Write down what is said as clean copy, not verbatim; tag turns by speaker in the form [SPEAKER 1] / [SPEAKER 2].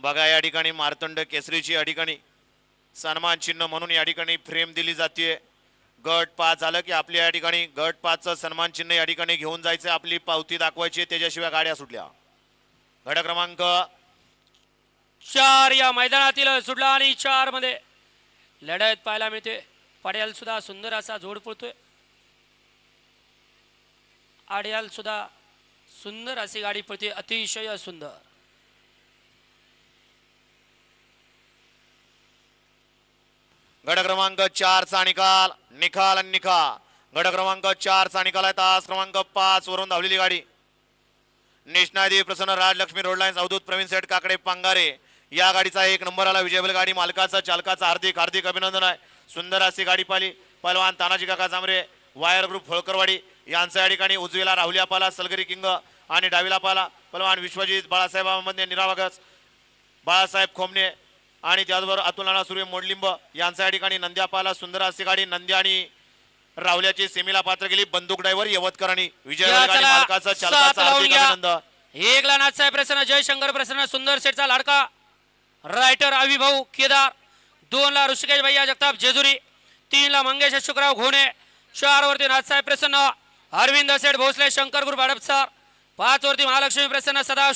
[SPEAKER 1] बघा या ठिकाणी मार्तंड केसरीची या ठिकाणी सन्मान चिन्ह म्हणून या ठिकाणी फ्रेम दिली जाते। गट 5 झालं की आपल्या या ठिकाणी गट 5चं सन्मान चिन्ह या ठिकाणी घेऊन जायचं, आपली पावती दाखवायची, त्याच्याशिवाय गाड्या सुटल्या। गट क्रमांक
[SPEAKER 2] 4 या मैदानातील सुटला आणि 4 मध्ये लढत पाहायला मिळते। पड्याल सुद्धा सुंदर असा जोड पळतोय, आड्याल सुद्धा सुंदर अशी गाडी पळते, अतिशय सुंदर।
[SPEAKER 1] गट क्रमांक 4 चा निकाल निकाल आणि निकाल। गट क्रमांक 4 चा निकाल आहे तास क्रमांक 5 वरून धावलेली गाडी निष्णादी प्रसन्न राजलक्ष्मी रोड लाईन्स अवधूत प्रवीण सेठ काकडे पांगारे या गाडीचा 1 नंबर आला। विजयबल गाडी मालकाचा चालकाचा हार्दिक हार्दिक अभिनंदन आहे। सुंदर अशी गाडी पाहिली। पहलवान तानाजी काका जांभरे वायर ग्रुप होळकरवाडी यांचा या ठिकाणी उजवीला राहुली अपाला सलगरी किंग आणि डावीला पाला पहलवान विश्वजित बाळासाहेब अहमदने निरावागस बाळासाहेब खोमने आणि त्याचबरोबर अतुल नाना सूर्य मोडलिंब यांचा या ठिकाणी नंद्या पाला। सुंदर अशी गाडी नंद्या आणि राहुल्याची सेमीला पात्र गेली। बंदूक ड्रायव्हर यवतकरांनी विजयबल गाडी मालकाचा चालकाचा हार्दिक अभिनंदन।
[SPEAKER 2] एक ला नाथसाहेब प्रसन्न जयशंकर प्रसन्न सुंदर सेठचा लाडका रायटर अविभाऊ केदार, 2 ला ऋषिकेश भैया जगताप जेजुरी, 3 ला मंगेश अशोकराव घोणे, 4 वरती नाथसाहेब प्रसन्न अरविंद सेठ भोसले शंकर ग्रुप हडपसर, 5 वरती महालक्ष्मी प्रसन्न सदा